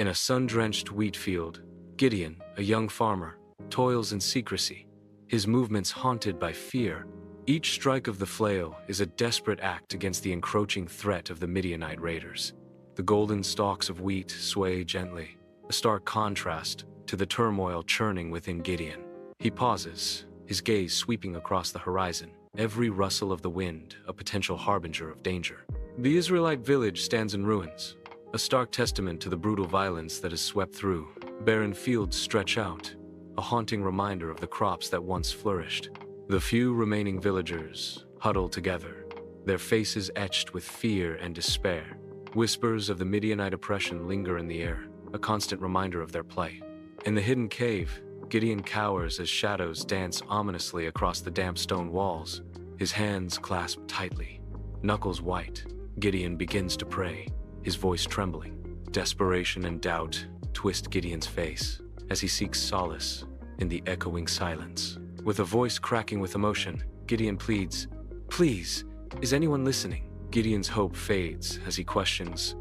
In a sun-drenched wheat field, Gideon, a young farmer, toils in secrecy, his movements haunted by fear. Each strike of the flail is a desperate act against the encroaching threat of the Midianite raiders. The golden stalks of wheat sway gently, a stark contrast to the turmoil churning within Gideon. He pauses, his gaze sweeping across the horizon, every rustle of the wind a potential harbinger of danger. The Israelite village stands in ruins, a stark testament to the brutal violence that has swept through. Barren fields stretch out, a haunting reminder of the crops that once flourished. The few remaining villagers huddle together, their faces etched with fear and despair. Whispers of the Midianite oppression linger in the air, a constant reminder of their plight. In the hidden cave, Gideon cowers as shadows dance ominously across the damp stone walls, his hands clasped tightly. Knuckles white, Gideon begins to pray, his voice trembling. Desperation and doubt twist Gideon's face as he seeks solace in the echoing silence. With a voice cracking with emotion, Gideon pleads, "Please, is anyone listening?" Gideon's hope fades as he questions,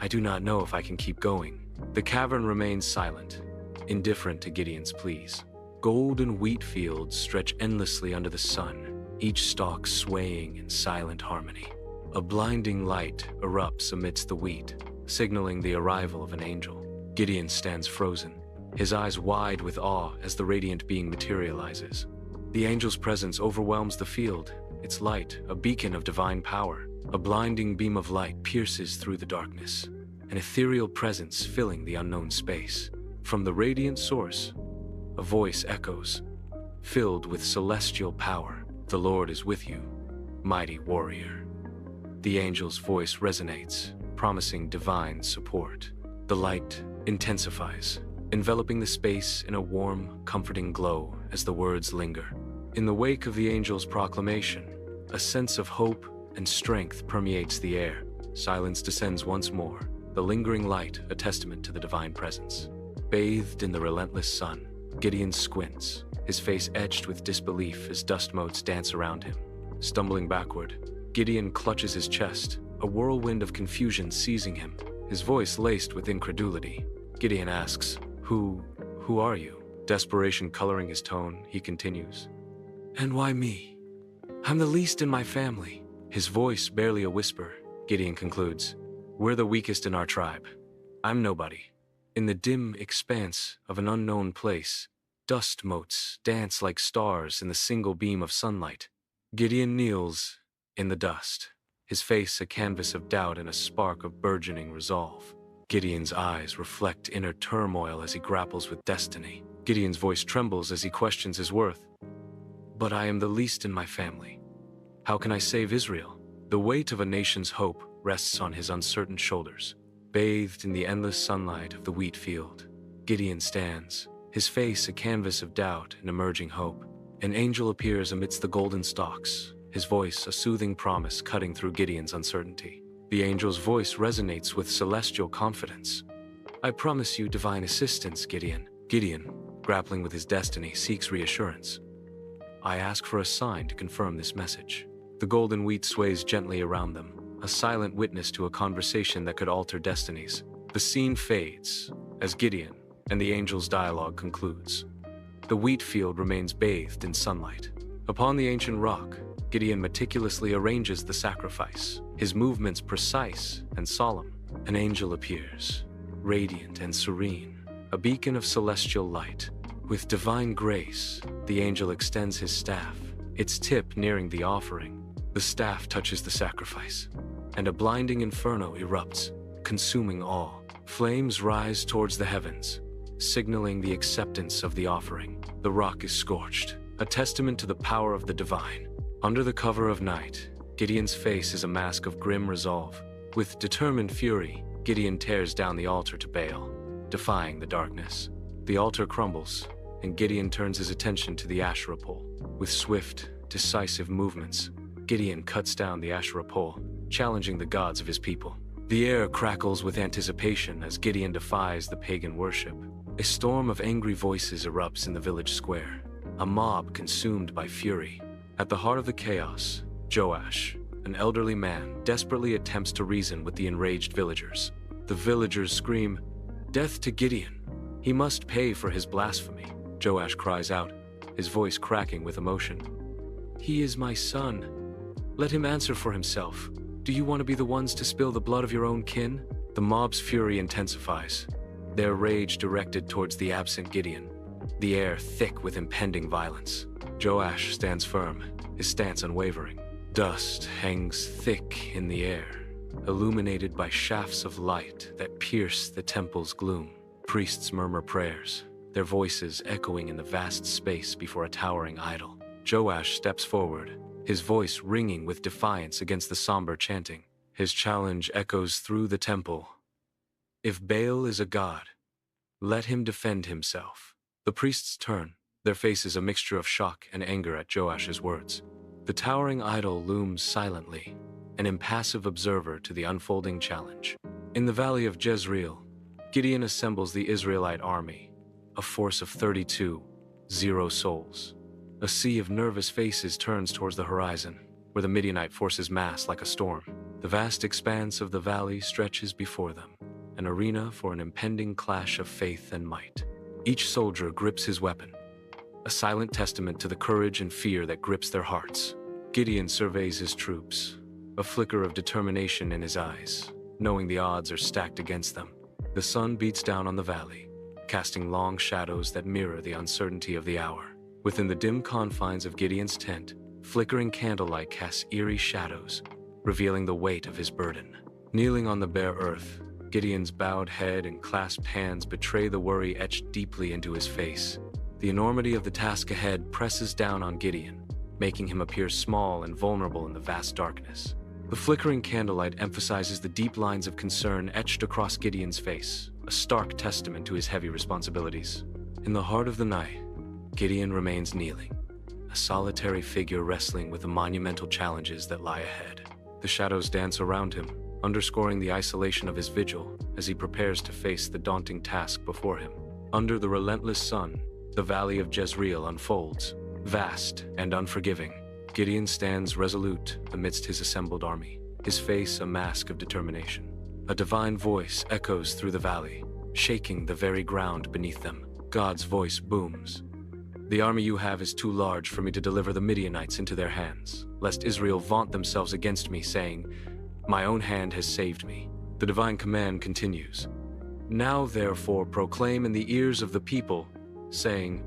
"I do not know if I can keep going." The cavern remains silent, indifferent to Gideon's pleas. Golden wheat fields stretch endlessly under the sun, each stalk swaying in silent harmony. A blinding light erupts amidst the wheat, signaling the arrival of an angel. Gideon stands frozen, his eyes wide with awe as the radiant being materializes. The angel's presence overwhelms the field, its light a beacon of divine power. A blinding beam of light pierces through the darkness, an ethereal presence filling the unknown space. From the radiant source, a voice echoes, filled with celestial power. "The Lord is with you, mighty warrior." The angel's voice resonates, promising divine support. The light intensifies, enveloping the space in a warm, comforting glow as the words linger. In the wake of the angel's proclamation, a sense of hope and strength permeates the air. Silence descends once more, the lingering light a testament to the divine presence. Bathed in the relentless sun, Gideon squints, his face etched with disbelief as dust motes dance around him. Stumbling backward, Gideon clutches his chest, a whirlwind of confusion seizing him, his voice laced with incredulity. Gideon asks, Who are you?" Desperation coloring his tone, he continues, "And why me? I'm the least in my family." His voice barely a whisper, Gideon concludes, "We're the weakest in our tribe. I'm nobody." In the dim expanse of an unknown place, dust motes dance like stars in the single beam of sunlight. Gideon kneels in the dust, his face a canvas of doubt and a spark of burgeoning resolve. Gideon's eyes reflect inner turmoil as he grapples with destiny. Gideon's voice trembles as he questions his worth. "But I am the least in my family. How can I save Israel?" The weight of a nation's hope rests on his uncertain shoulders. Bathed in the endless sunlight of the wheat field, Gideon stands, his face a canvas of doubt and emerging hope. An angel appears amidst the golden stalks, his voice a soothing promise cutting through Gideon's uncertainty. The angel's voice resonates with celestial confidence. "I promise you divine assistance, Gideon." Gideon, grappling with his destiny, seeks reassurance. "I ask for a sign to confirm this message." The golden wheat sways gently around them, a silent witness to a conversation that could alter destinies. The scene fades as Gideon and the angel's dialogue concludes. The wheat field remains bathed in sunlight. Upon the ancient rock, Gideon meticulously arranges the sacrifice, his movements precise and solemn. An angel appears, radiant and serene, a beacon of celestial light. With divine grace, the angel extends his staff, its tip nearing the offering. The staff touches the sacrifice, and a blinding inferno erupts, consuming all. Flames rise towards the heavens, signaling the acceptance of the offering. The rock is scorched, a testament to the power of the divine. Under the cover of night, Gideon's face is a mask of grim resolve. With determined fury, Gideon tears down the altar to Baal, defying the darkness. The altar crumbles, and Gideon turns his attention to the Asherah pole. With swift, decisive movements, Gideon cuts down the Asherah pole, challenging the gods of his people. The air crackles with anticipation as Gideon defies the pagan worship. A storm of angry voices erupts in the village square, a mob consumed by fury. At the heart of the chaos, Joash, an elderly man, desperately attempts to reason with the enraged villagers. The villagers scream, "Death to Gideon! He must pay for his blasphemy," Joash cries out, his voice cracking with emotion. "He is my son. Let him answer for himself. Do you want to be the ones to spill the blood of your own kin?" The mob's fury intensifies, their rage directed towards the absent Gideon, the air thick with impending violence. Joash stands firm, his stance unwavering. Dust hangs thick in the air, illuminated by shafts of light that pierce the temple's gloom. Priests murmur prayers, their voices echoing in the vast space before a towering idol. Joash steps forward, his voice ringing with defiance against the somber chanting. His challenge echoes through the temple. "If Baal is a god, let him defend himself." The priests turn, their faces a mixture of shock and anger at Joash's words. The towering idol looms silently, an impassive observer to the unfolding challenge. In the valley of Jezreel, Gideon assembles the Israelite army, a force of 32,000 souls. A sea of nervous faces turns towards the horizon, where the Midianite forces mass like a storm. The vast expanse of the valley stretches before them, an arena for an impending clash of faith and might. Each soldier grips his weapon, a silent testament to the courage and fear that grips their hearts. Gideon surveys his troops, a flicker of determination in his eyes, knowing the odds are stacked against them. The sun beats down on the valley, casting long shadows that mirror the uncertainty of the hour. Within the dim confines of Gideon's tent, flickering candlelight casts eerie shadows, revealing the weight of his burden. Kneeling on the bare earth, Gideon's bowed head and clasped hands betray the worry etched deeply into his face. The enormity of the task ahead presses down on Gideon, making him appear small and vulnerable in the vast darkness. The flickering candlelight emphasizes the deep lines of concern etched across Gideon's face, a stark testament to his heavy responsibilities. In the heart of the night, Gideon remains kneeling, a solitary figure wrestling with the monumental challenges that lie ahead. The shadows dance around him, underscoring the isolation of his vigil as he prepares to face the daunting task before him. Under the relentless sun, the valley of Jezreel unfolds, vast and unforgiving. Gideon stands resolute amidst his assembled army, his face a mask of determination. A divine voice echoes through the valley, shaking the very ground beneath them. God's voice booms. "The army you have is too large for me to deliver the Midianites into their hands, lest Israel vaunt themselves against me, saying, 'My own hand has saved me.'" The divine command continues. "Now therefore proclaim in the ears of the people, saying,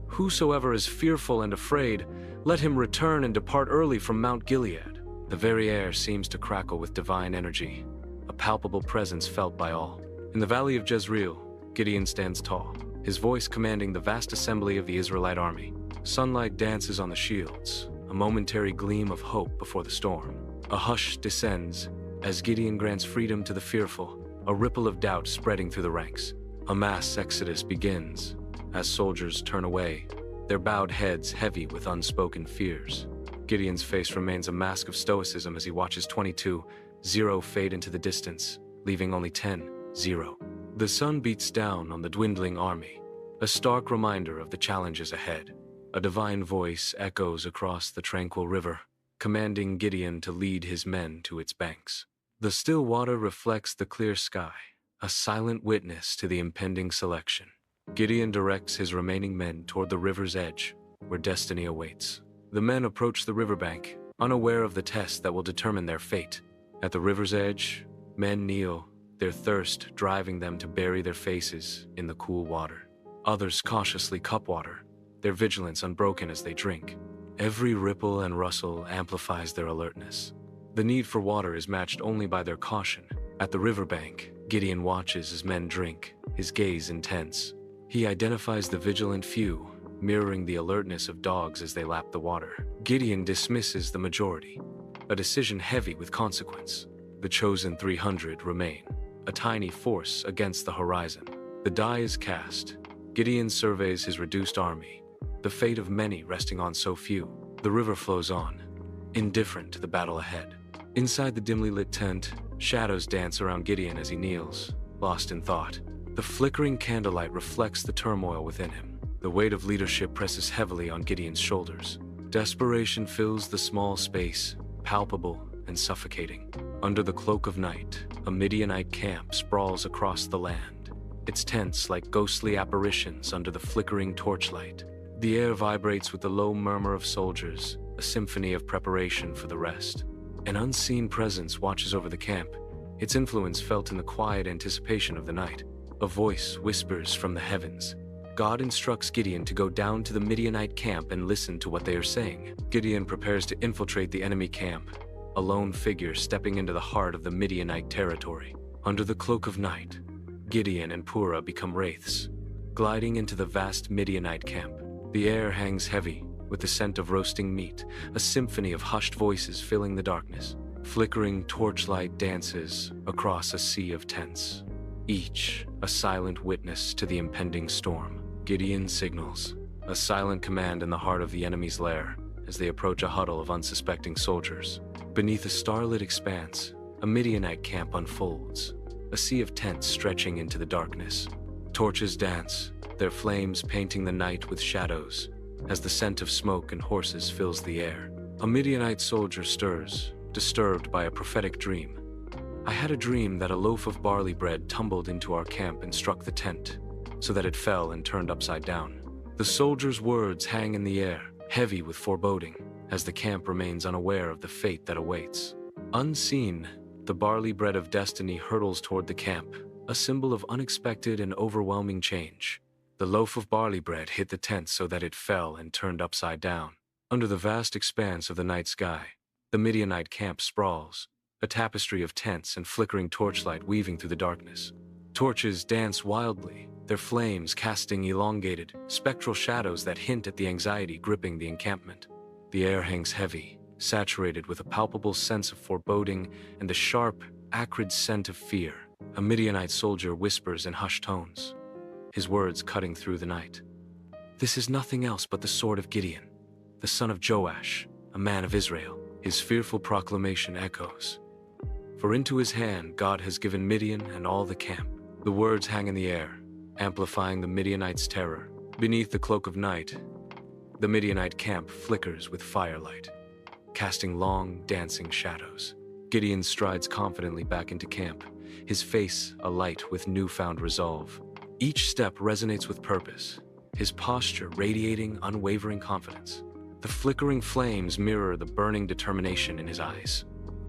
'Whosoever is fearful and afraid, let him return and depart early from Mount Gilead.'" The very air seems to crackle with divine energy, a palpable presence felt by all. In the valley of Jezreel, Gideon stands tall, his voice commanding the vast assembly of the Israelite army. Sunlight dances on the shields, a momentary gleam of hope before the storm. A hush descends as Gideon grants freedom to the fearful, a ripple of doubt spreading through the ranks. A mass exodus begins as soldiers turn away, their bowed heads heavy with unspoken fears. Gideon's face remains a mask of stoicism as he watches 22,000 fade into the distance, leaving only 10,000. The sun beats down on the dwindling army, a stark reminder of the challenges ahead. A divine voice echoes across the tranquil river, commanding Gideon to lead his men to its banks. The still water reflects the clear sky, a silent witness to the impending selection. Gideon directs his remaining men toward the river's edge, where destiny awaits. The men approach the riverbank, unaware of the test that will determine their fate. At the river's edge, men kneel, their thirst driving them to bury their faces in the cool water. Others cautiously cup water, their vigilance unbroken as they drink. Every ripple and rustle amplifies their alertness. The need for water is matched only by their caution. At the riverbank, Gideon watches as men drink, his gaze intense. He identifies the vigilant few, mirroring the alertness of dogs as they lap the water. Gideon dismisses the majority, a decision heavy with consequence. The chosen 300 remain, a tiny force against the horizon. The die is cast. Gideon surveys his reduced army, the fate of many resting on so few. The river flows on, indifferent to the battle ahead. Inside the dimly lit tent, shadows dance around Gideon as he kneels, lost in thought. The flickering candlelight reflects the turmoil within him. The weight of leadership presses heavily on Gideon's shoulders. Desperation fills the small space, palpable and suffocating. Under the cloak of night, a Midianite camp sprawls across the land, its tents like ghostly apparitions under the flickering torchlight. The air vibrates with the low murmur of soldiers, a symphony of preparation for the rest. An unseen presence watches over the camp, its influence felt in the quiet anticipation of the night. A voice whispers from the heavens. God instructs Gideon to go down to the Midianite camp and listen to what they are saying. Gideon prepares to infiltrate the enemy camp, a lone figure stepping into the heart of the Midianite territory. Under the cloak of night, Gideon and Purah become wraiths, gliding into the vast Midianite camp. The air hangs heavy, with the scent of roasting meat, a symphony of hushed voices filling the darkness. Flickering torchlight dances across a sea of tents, each a silent witness to the impending storm. Gideon signals, a silent command in the heart of the enemy's lair, as they approach a huddle of unsuspecting soldiers. Beneath a starlit expanse, a Midianite camp unfolds, a sea of tents stretching into the darkness. Torches dance, their flames painting the night with shadows, as the scent of smoke and horses fills the air. A Midianite soldier stirs, disturbed by a prophetic dream. I had a dream that a loaf of barley bread tumbled into our camp and struck the tent, so that it fell and turned upside down. The soldier's words hang in the air, heavy with foreboding, as the camp remains unaware of the fate that awaits. Unseen, the barley bread of destiny hurtles toward the camp, a symbol of unexpected and overwhelming change. The loaf of barley bread hit the tent so that it fell and turned upside down. Under the vast expanse of the night sky, the Midianite camp sprawls, a tapestry of tents and flickering torchlight weaving through the darkness. Torches dance wildly, their flames casting elongated, spectral shadows that hint at the anxiety gripping the encampment. The air hangs heavy, saturated with a palpable sense of foreboding and the sharp, acrid scent of fear. A Midianite soldier whispers in hushed tones, his words cutting through the night. "This is nothing else but the sword of Gideon, the son of Joash, a man of Israel." His fearful proclamation echoes. For into his hand God has given Midian and all the camp. The words hang in the air, amplifying the Midianites' terror. Beneath the cloak of night, the Midianite camp flickers with firelight, casting long, dancing shadows. Gideon strides confidently back into camp, his face alight with newfound resolve. Each step resonates with purpose, his posture radiating unwavering confidence. The flickering flames mirror the burning determination in his eyes.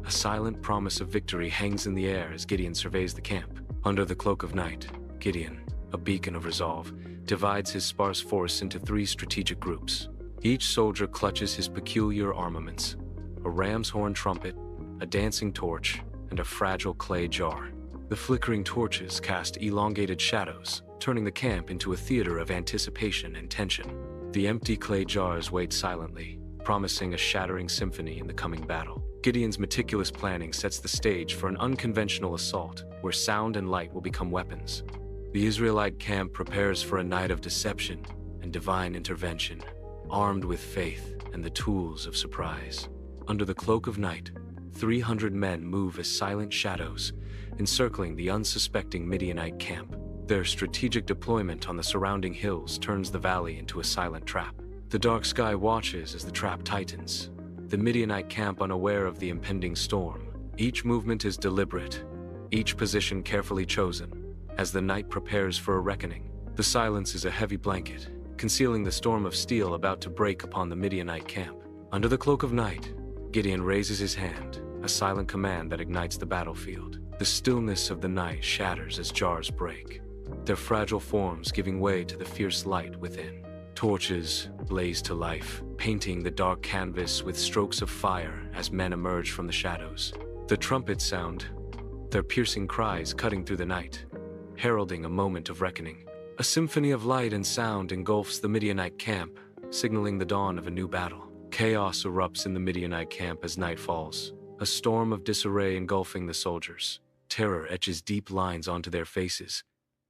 A silent promise of victory hangs in the air as Gideon surveys the camp. Under the cloak of night, Gideon, a beacon of resolve, divides his sparse force into 3 strategic groups. Each soldier clutches his peculiar armaments: a ram's horn trumpet, a dancing torch, and a fragile clay jar. The flickering torches cast elongated shadows, turning the camp into a theater of anticipation and tension. The empty clay jars wait silently, promising a shattering symphony in the coming battle. Gideon's meticulous planning sets the stage for an unconventional assault, where sound and light will become weapons. The Israelite camp prepares for a night of deception and divine intervention, armed with faith and the tools of surprise. Under the cloak of night, 300 men move as silent shadows, encircling the unsuspecting Midianite camp. Their strategic deployment on the surrounding hills turns the valley into a silent trap. The dark sky watches as the trap tightens, the Midianite camp unaware of the impending storm. Each movement is deliberate, each position carefully chosen. As the night prepares for a reckoning, the silence is a heavy blanket, concealing the storm of steel about to break upon the Midianite camp. Under the cloak of night, Gideon raises his hand, a silent command that ignites the battlefield. The stillness of the night shatters as jars break, their fragile forms giving way to the fierce light within. Torches blaze to life, painting the dark canvas with strokes of fire as men emerge from the shadows. The trumpets sound, their piercing cries cutting through the night, heralding a moment of reckoning. A symphony of light and sound engulfs the Midianite camp, signaling the dawn of a new battle. Chaos erupts in the Midianite camp as night falls, a storm of disarray engulfing the soldiers. Terror etches deep lines onto their faces,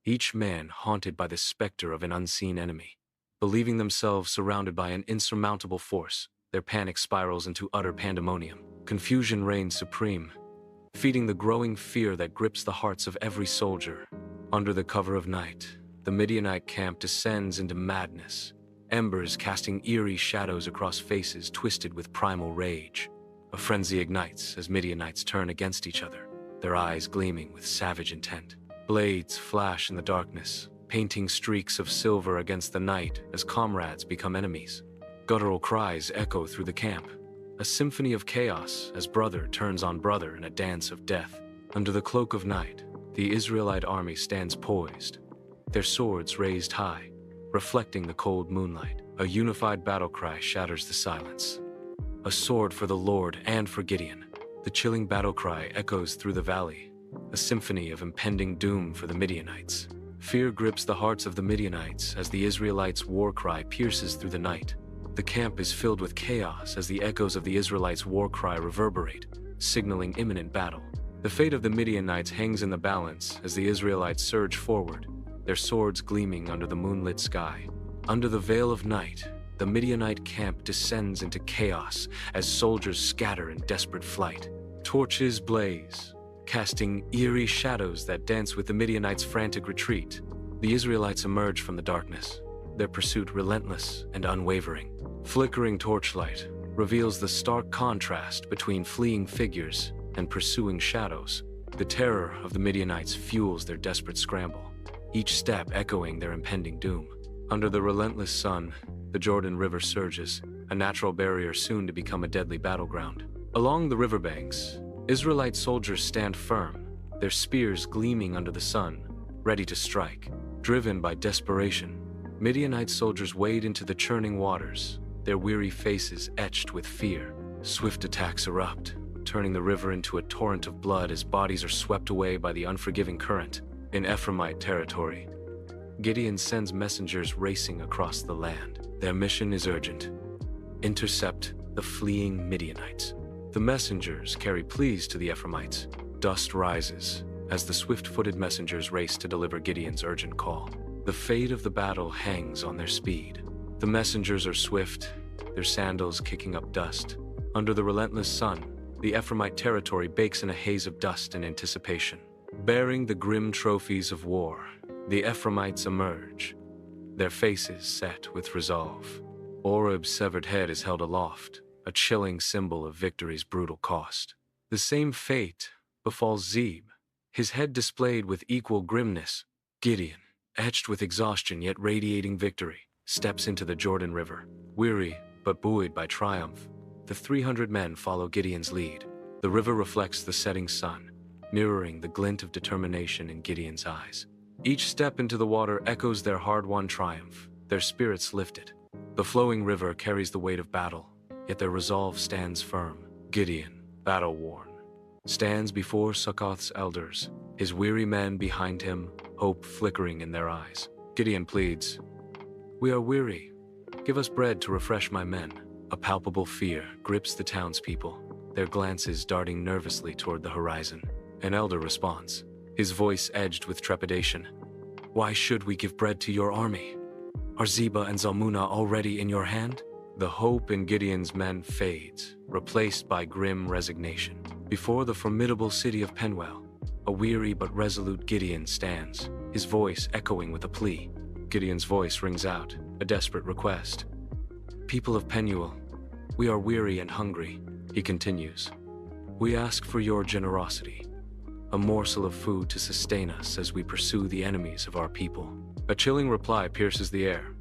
each man haunted by the specter of an unseen enemy. Believing themselves surrounded by an insurmountable force, their panic spirals into utter pandemonium. Confusion reigns supreme, feeding the growing fear that grips the hearts of every soldier. Under the cover of night, the Midianite camp descends into madness, embers casting eerie shadows across faces twisted with primal rage. A frenzy ignites as Midianites turn against each other, their eyes gleaming with savage intent. Blades flash in the darkness, painting streaks of silver against the night as comrades become enemies. Guttural cries echo through the camp, a symphony of chaos as brother turns on brother in a dance of death. Under the cloak of night, the Israelite army stands poised, their swords raised high, reflecting the cold moonlight. A unified battle cry shatters the silence. A sword for the Lord and for Gideon. The chilling battle cry echoes through the valley, a symphony of impending doom for the Midianites. Fear grips the hearts of the Midianites as the Israelites' war cry pierces through the night. The camp is filled with chaos as the echoes of the Israelites' war cry reverberate, signaling imminent battle. The fate of the Midianites hangs in the balance as the Israelites surge forward, their swords gleaming under the moonlit sky. Under the veil of night, the Midianite camp descends into chaos as soldiers scatter in desperate flight. Torches blaze, casting eerie shadows that dance with the Midianites' frantic retreat. The Israelites emerge from the darkness, their pursuit relentless and unwavering. Flickering torchlight reveals the stark contrast between fleeing figures and pursuing shadows. The terror of the Midianites fuels their desperate scramble, each step echoing their impending doom. Under the relentless sun, the Jordan River surges, a natural barrier soon to become a deadly battleground. Along the riverbanks, Israelite soldiers stand firm, their spears gleaming under the sun, ready to strike. Driven by desperation, Midianite soldiers wade into the churning waters, their weary faces etched with fear. Swift attacks erupt, turning the river into a torrent of blood as bodies are swept away by the unforgiving current. In Ephraimite territory, Gideon sends messengers racing across the land. Their mission is urgent: intercept the fleeing Midianites. The messengers carry pleas to the Ephraimites. Dust rises as the swift-footed messengers race to deliver Gideon's urgent call. The fate of the battle hangs on their speed. The messengers are swift, their sandals kicking up dust. Under the relentless sun, the Ephraimite territory bakes in a haze of dust and anticipation. Bearing the grim trophies of war, the Ephraimites emerge, their faces set with resolve. Oreb's severed head is held aloft, a chilling symbol of victory's brutal cost. The same fate befalls Zeb, his head displayed with equal grimness. Gideon, etched with exhaustion yet radiating victory, steps into the Jordan River. Weary but buoyed by triumph, the 300 men follow Gideon's lead. The river reflects the setting sun, mirroring the glint of determination in Gideon's eyes. Each step into the water echoes their hard-won triumph, their spirits lifted. The flowing river carries the weight of battle, yet their resolve stands firm. Gideon, battle-worn, stands before Succoth's elders, his weary men behind him, hope flickering in their eyes. Gideon pleads, "We are weary. Give us bread to refresh my men." A palpable fear grips the townspeople, their glances darting nervously toward the horizon. An elder responds, his voice edged with trepidation. "Why should we give bread to your army? Are Zebah and Zalmunna already in your hand?" The hope in Gideon's men fades, replaced by grim resignation. Before the formidable city of Penuel, a weary but resolute Gideon stands, his voice echoing with a plea. Gideon's voice rings out, a desperate request. "People of Penuel, we are weary and hungry," he continues. "We ask for your generosity, a morsel of food to sustain us as we pursue the enemies of our people." A chilling reply pierces the air.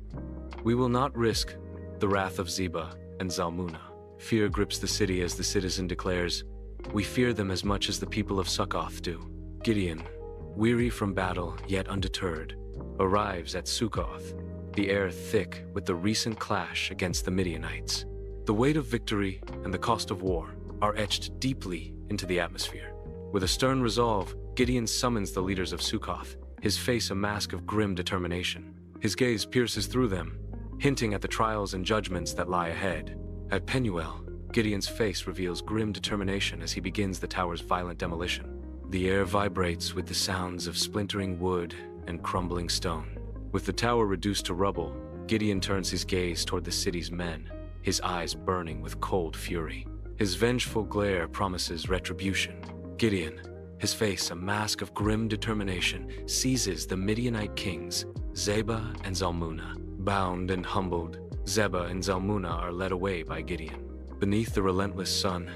"We will not risk the wrath of Zebah and Zalmunna." Fear grips the city as the citizen declares, "We fear them as much as the people of Succoth do." Gideon, weary from battle yet undeterred, arrives at Succoth, the air thick with the recent clash against the Midianites. The weight of victory and the cost of war are etched deeply into the atmosphere. With a stern resolve, Gideon summons the leaders of Succoth, his face a mask of grim determination. His gaze pierces through them, hinting at the trials and judgments that lie ahead. At Penuel, Gideon's face reveals grim determination as he begins the tower's violent demolition. The air vibrates with the sounds of splintering wood and crumbling stone. With the tower reduced to rubble, Gideon turns his gaze toward the city's men, his eyes burning with cold fury. His vengeful glare promises retribution. Gideon, his face a mask of grim determination, seizes the Midianite kings, Zebah and Zalmunna. Bound and humbled, Zebah and Zalmunna are led away by Gideon. Beneath the relentless sun,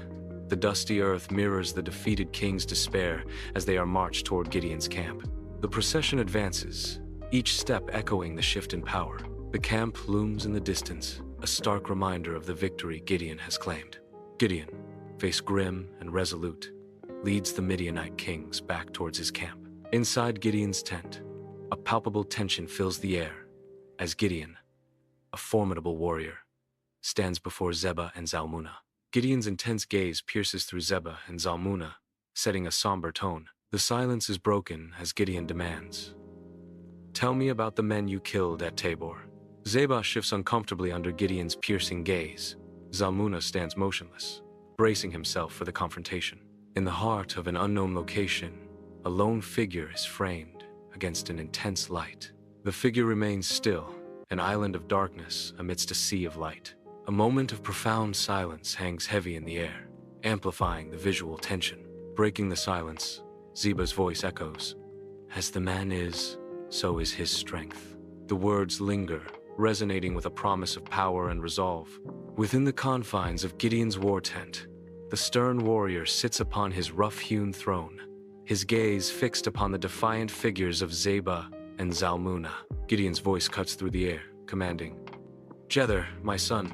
the dusty earth mirrors the defeated king's despair as they are marched toward Gideon's camp. The procession advances, each step echoing the shift in power. The camp looms in the distance, a stark reminder of the victory Gideon has claimed. Gideon, face grim and resolute, leads the Midianite kings back towards his camp. Inside Gideon's tent, a palpable tension fills the air as Gideon, a formidable warrior, stands before Zebah and Zalmunna. Gideon's intense gaze pierces through Zebah and Zalmunna, setting a somber tone. The silence is broken as Gideon demands, "Tell me about the men you killed at Tabor." Zebah shifts uncomfortably under Gideon's piercing gaze. Zalmunna stands motionless, bracing himself for the confrontation. In the heart of an unknown location, a lone figure is framed against an intense light. The figure remains still, an island of darkness amidst a sea of light. A moment of profound silence hangs heavy in the air, amplifying the visual tension. Breaking the silence, Zebah's voice echoes, "As the man is, so is his strength." The words linger, resonating with a promise of power and resolve. Within the confines of Gideon's war tent, the stern warrior sits upon his rough-hewn throne, his gaze fixed upon the defiant figures of Zebah and Zalmunna. Gideon's voice cuts through the air, commanding, "Jether, my son,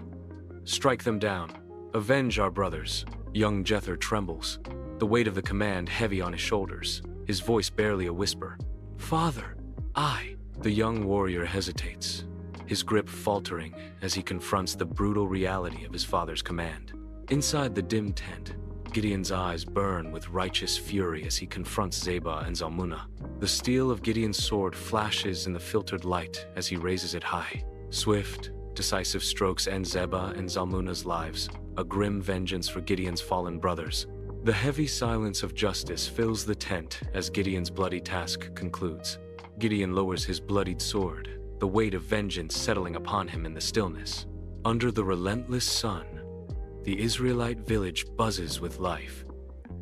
strike them down. Avenge our brothers." Young Jether trembles, the weight of the command heavy on his shoulders, his voice barely a whisper. "Father, I..." The young warrior hesitates, his grip faltering as he confronts the brutal reality of his father's command. Inside the dim tent, Gideon's eyes burn with righteous fury as he confronts Zebah and Zalmunna. The steel of Gideon's sword flashes in the filtered light as he raises it high. Swift, decisive strokes end Zebah and Zalmunna's lives, a grim vengeance for Gideon's fallen brothers. The heavy silence of justice fills the tent as Gideon's bloody task concludes. Gideon lowers his bloodied sword, the weight of vengeance settling upon him in the stillness. Under the relentless sun, the Israelite village buzzes with life,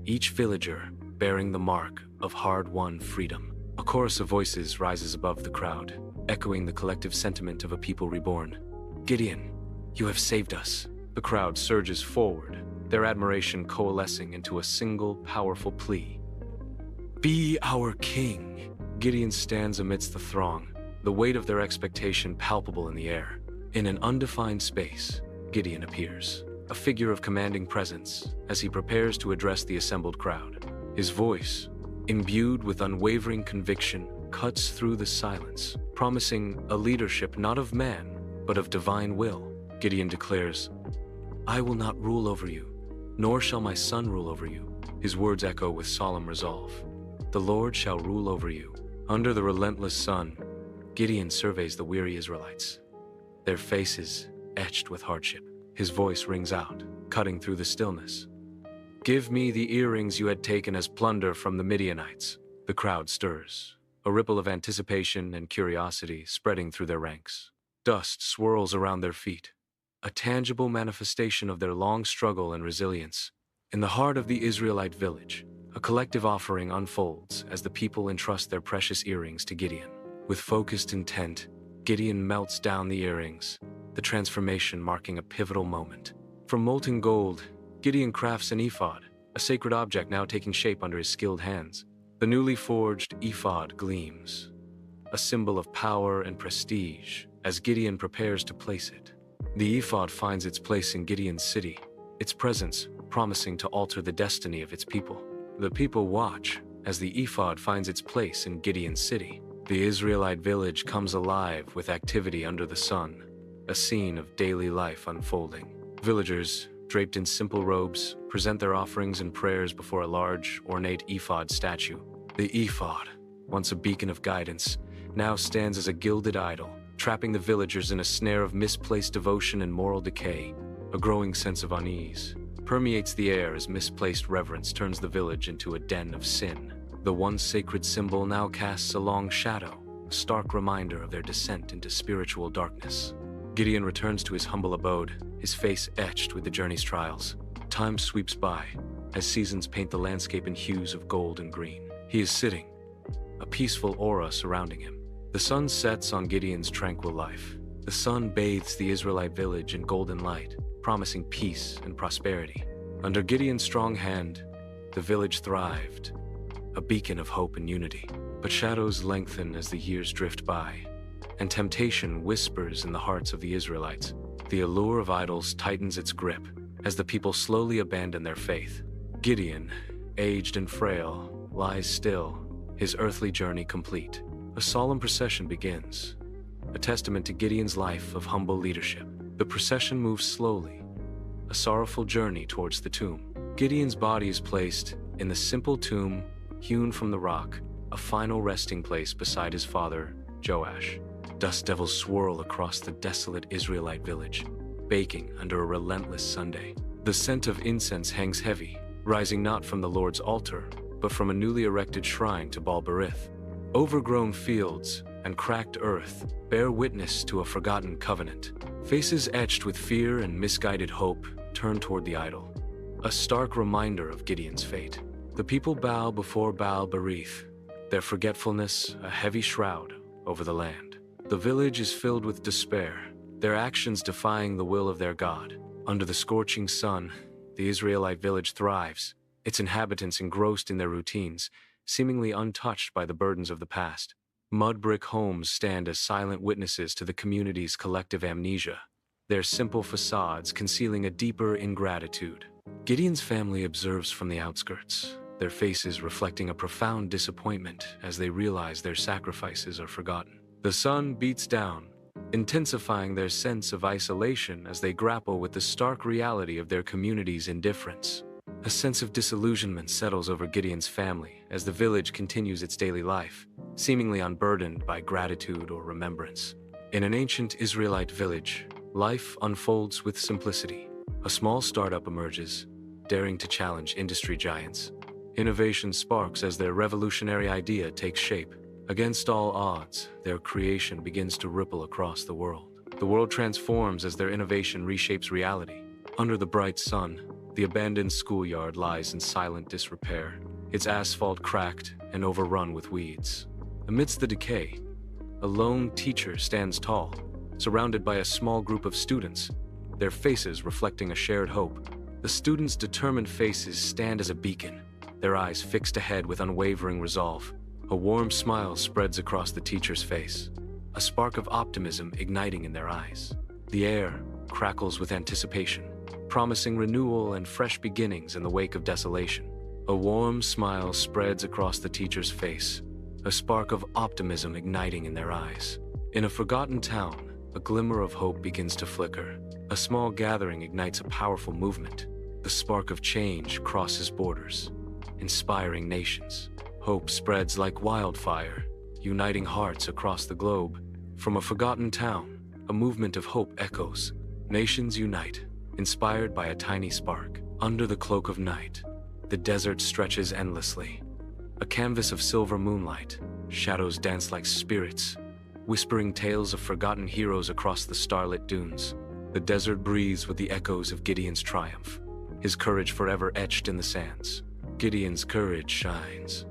each villager bearing the mark of hard-won freedom. A chorus of voices rises above the crowd, echoing the collective sentiment of a people reborn. "Gideon, you have saved us." The crowd surges forward, their admiration coalescing into a single powerful plea. "Be our king." Gideon stands amidst the throng, the weight of their expectation palpable in the air. In an undefined space, Gideon appears, a figure of commanding presence, as he prepares to address the assembled crowd. His voice, imbued with unwavering conviction, cuts through the silence, promising a leadership not of man, but of divine will. Gideon declares, "I will not rule over you, nor shall my son rule over you." His words echo with solemn resolve. "The Lord shall rule over you." Under the relentless sun, Gideon surveys the weary Israelites, their faces etched with hardship. His voice rings out, cutting through the stillness. "Give me the earrings you had taken as plunder from the Midianites." The crowd stirs, a ripple of anticipation and curiosity spreading through their ranks. Dust swirls around their feet, a tangible manifestation of their long struggle and resilience. In the heart of the Israelite village, a collective offering unfolds as the people entrust their precious earrings to Gideon. With focused intent, Gideon melts down the earrings, the transformation marking a pivotal moment. From molten gold, Gideon crafts an ephod, a sacred object now taking shape under his skilled hands. The newly forged ephod gleams, a symbol of power and prestige, as Gideon prepares to place it. The ephod finds its place in Gideon's city, its presence promising to alter the destiny of its people. The people watch as the ephod finds its place in Gideon's city. The Israelite village comes alive with activity under the sun, a scene of daily life unfolding. Villagers, draped in simple robes, present their offerings and prayers before a large, ornate ephod statue. The ephod, once a beacon of guidance, now stands as a gilded idol, trapping the villagers in a snare of misplaced devotion and moral decay. A growing sense of unease permeates the air as misplaced reverence turns the village into a den of sin. The once sacred symbol now casts a long shadow, a stark reminder of their descent into spiritual darkness. Gideon returns to his humble abode, his face etched with the journey's trials. Time sweeps by, as seasons paint the landscape in hues of gold and green. He is sitting, a peaceful aura surrounding him. The sun sets on Gideon's tranquil life. The sun bathes the Israelite village in golden light, promising peace and prosperity. Under Gideon's strong hand, the village thrived, a beacon of hope and unity. But shadows lengthen as the years drift by, and temptation whispers in the hearts of the Israelites. The allure of idols tightens its grip as the people slowly abandon their faith. Gideon, aged and frail, lies still, his earthly journey complete. A solemn procession begins, a testament to Gideon's life of humble leadership. The procession moves slowly, a sorrowful journey towards the tomb. Gideon's body is placed in the simple tomb hewn from the rock, a final resting place beside his father, Joash. Dust devils swirl across the desolate Israelite village, baking under a relentless Sunday. The scent of incense hangs heavy, rising not from the Lord's altar, but from a newly erected shrine to Baal-berith. Overgrown fields and cracked earth bear witness to a forgotten covenant. Faces etched with fear and misguided hope turn toward the idol, a stark reminder of Gideon's fate. The people bow before Baal-berith, their forgetfulness a heavy shroud over the land. The village is filled with despair, their actions defying the will of their God. Under the scorching sun, the Israelite village thrives, its inhabitants engrossed in their routines, seemingly untouched by the burdens of the past. Mud brick homes stand as silent witnesses to the community's collective amnesia, their simple facades concealing a deeper ingratitude. Gideon's family observes from the outskirts, their faces reflecting a profound disappointment as they realize their sacrifices are forgotten. The sun beats down, intensifying their sense of isolation as they grapple with the stark reality of their community's indifference. A sense of disillusionment settles over Gideon's family as the village continues its daily life, seemingly unburdened by gratitude or remembrance. In an ancient Israelite village, life unfolds with simplicity. A small startup emerges, daring to challenge industry giants. Innovation sparks as their revolutionary idea takes shape. Against all odds, their creation begins to ripple across the world. The world transforms as their innovation reshapes reality. Under the bright sun, the abandoned schoolyard lies in silent disrepair, its asphalt cracked and overrun with weeds. Amidst the decay, a lone teacher stands tall, surrounded by a small group of students, their faces reflecting a shared hope. The students' determined faces stand as a beacon, their eyes fixed ahead with unwavering resolve. A warm smile spreads across the teacher's face, a spark of optimism igniting in their eyes. The air crackles with anticipation, promising renewal and fresh beginnings in the wake of desolation. A warm smile spreads across the teacher's face, a spark of optimism igniting in their eyes. In a forgotten town, a glimmer of hope begins to flicker. A small gathering ignites a powerful movement. The spark of change crosses borders, inspiring nations. Hope spreads like wildfire, uniting hearts across the globe. From a forgotten town, a movement of hope echoes. Nations unite, inspired by a tiny spark. Under the cloak of night, the desert stretches endlessly. A canvas of silver moonlight, shadows dance like spirits, whispering tales of forgotten heroes across the starlit dunes. The desert breathes with the echoes of Gideon's triumph, his courage forever etched in the sands. Gideon's courage shines,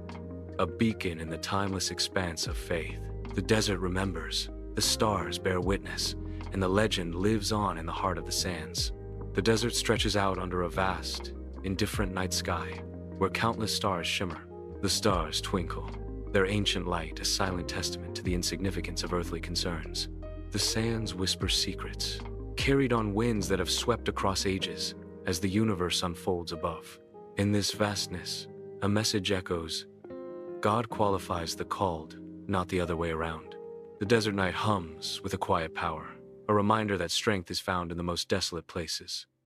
a beacon in the timeless expanse of faith. The desert remembers, the stars bear witness, and the legend lives on in the heart of the sands. The desert stretches out under a vast, indifferent night sky, where countless stars shimmer. The stars twinkle, their ancient light a silent testament to the insignificance of earthly concerns. The sands whisper secrets, carried on winds that have swept across ages as the universe unfolds above. In this vastness, a message echoes, God qualifies the called, not the other way around. The desert night hums with a quiet power, a reminder that strength is found in the most desolate places.